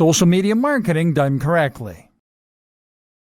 Social media marketing done correctly.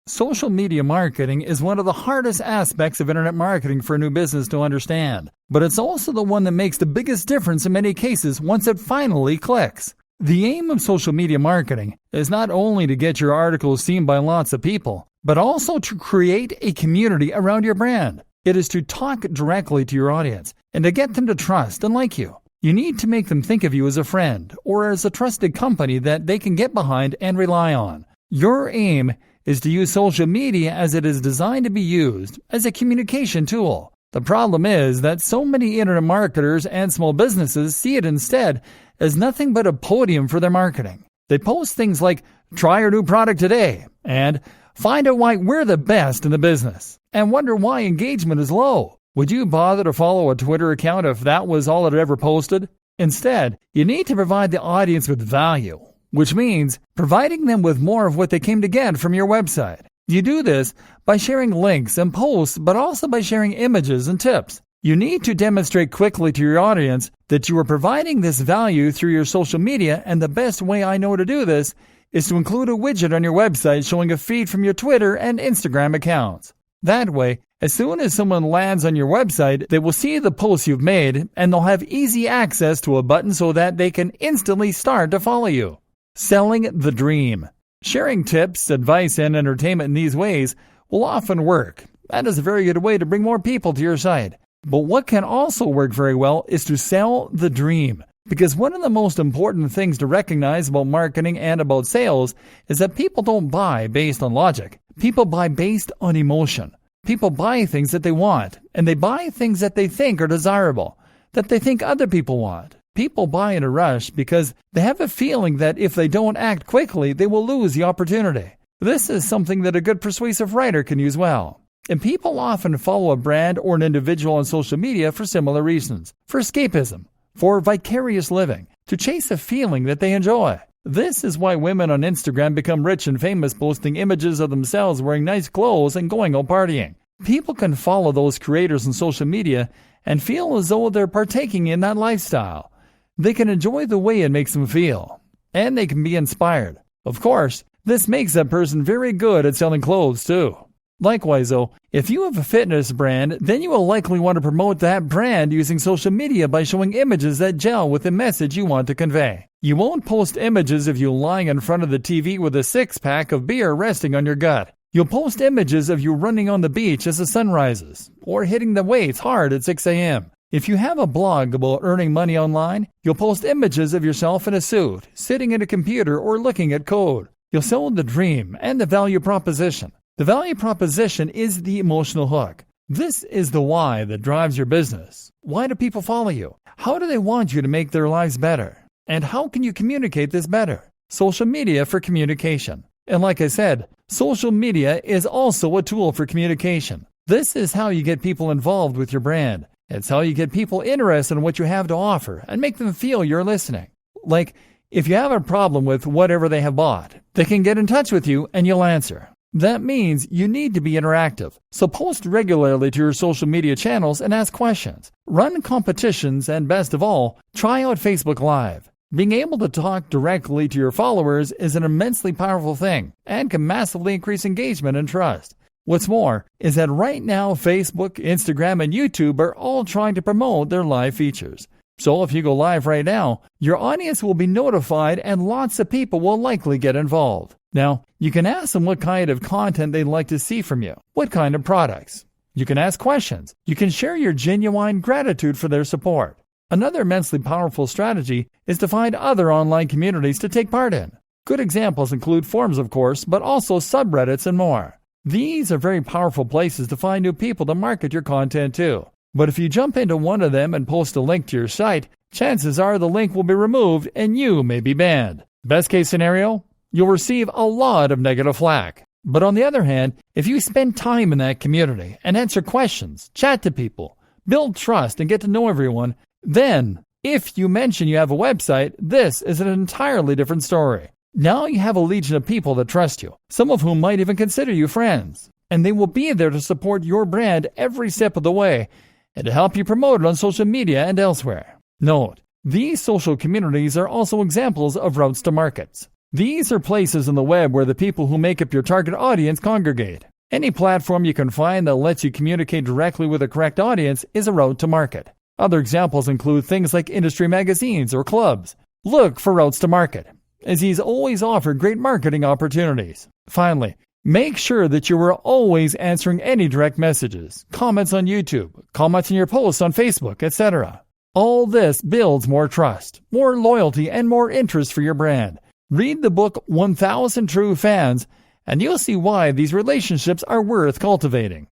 Social media marketing is one of the hardest aspects of internet marketing for a new business to understand, but it's also the one that makes the biggest difference in many cases once it finally clicks. The aim of social media marketing is not only to get your articles seen by lots of people, but also to create a community around your brand. It is to talk directly to your audience and to get them to trust and like you. You need to make them think of you as a friend or as a trusted company that they can get behind and rely on. Your aim is to use social media as it is designed to be used as a communication tool. The problem is that so many internet marketers and small businesses see it instead as nothing but a podium for their marketing. They post things like, "Try our new product today," and "Find out why we're the best in the business," and wonder why engagement is low. Would you bother to follow a Twitter account if that was all it ever posted? Instead, you need to provide the audience with value, which means providing them with more of what they came to get from your website. You do this by sharing links and posts, but also by sharing images and tips. You need to demonstrate quickly to your audience that you are providing this value through your social media, and the best way I know to do this is to include a widget on your website showing a feed from your Twitter and Instagram accounts. That way, as soon as someone lands on your website, they will see the posts you've made, and they'll have easy access to a button so that they can instantly start to follow you. Selling the dream. Sharing tips, advice, and entertainment in these ways will often work. That is a very good way to bring more people to your site. But what can also work very well is to sell the dream. Because one of the most important things to recognize about marketing and about sales is that people don't buy based on logic. People buy based on emotion. People buy things that they want, and they buy things that they think are desirable, that they think other people want. People buy in a rush because they have a feeling that if they don't act quickly, they will lose the opportunity. This is something that a good persuasive writer can use well. And people often follow a brand or an individual on social media for similar reasons. For escapism, for vicarious living, to chase a feeling that they enjoy. This is why women on Instagram become rich and famous posting images of themselves wearing nice clothes and going out partying. People can follow those creators on social media and feel as though they're partaking in that lifestyle. They can enjoy the way it makes them feel, and they can be inspired. Of course, this makes that person very good at selling clothes too. Likewise though, if you have a fitness brand, then you will likely want to promote that brand using social media by showing images that gel with the message you want to convey. You won't post images of you lying in front of the TV with a six-pack of beer resting on your gut. You'll post images of you running on the beach as the sun rises, or hitting the weights hard at 6 a.m. If you have a blog about earning money online, you'll post images of yourself in a suit, sitting at a computer or looking at code. You'll sell the dream and the value proposition. The value proposition is the emotional hook. This is the why that drives your business. Why do people follow you? How do they want you to make their lives better? And how can you communicate this better? Social media for communication. And like I said, social media is also a tool for communication. This is how you get people involved with your brand. It's how you get people interested in what you have to offer and make them feel you're listening. Like, if you have a problem with whatever they have bought, they can get in touch with you and you'll answer. That means you need to be interactive. So post regularly to your social media channels and ask questions. Run competitions, and best of all, try out Facebook Live. Being able to talk directly to your followers is an immensely powerful thing and can massively increase engagement and trust. What's more is that right now Facebook, Instagram, and YouTube are all trying to promote their live features. So if you go live right now, your audience will be notified and lots of people will likely get involved. Now, you can ask them what kind of content they'd like to see from you, what kind of products. You can ask questions. You can share your genuine gratitude for their support. Another immensely powerful strategy is to find other online communities to take part in. Good examples include forums, of course, but also subreddits and more. These are very powerful places to find new people to market your content to. But if you jump into one of them and post a link to your site, chances are the link will be removed and you may be banned. Best case scenario, you'll receive a lot of negative flack. But on the other hand, if you spend time in that community and answer questions, chat to people, build trust, and get to know everyone, then, if you mention you have a website, this is an entirely different story. Now you have a legion of people that trust you, some of whom might even consider you friends, and they will be there to support your brand every step of the way and to help you promote it on social media and elsewhere. Note, these social communities are also examples of routes to markets. These are places on the web where the people who make up your target audience congregate. Any platform you can find that lets you communicate directly with the correct audience is a route to market. Other examples include things like industry magazines or clubs. Look for routes to market, as these always offer great marketing opportunities. Finally, make sure that you are always answering any direct messages, comments on YouTube, comments in your posts on Facebook, etc. All this builds more trust, more loyalty, and more interest for your brand. Read the book 1000 True Fans, and you'll see why these relationships are worth cultivating.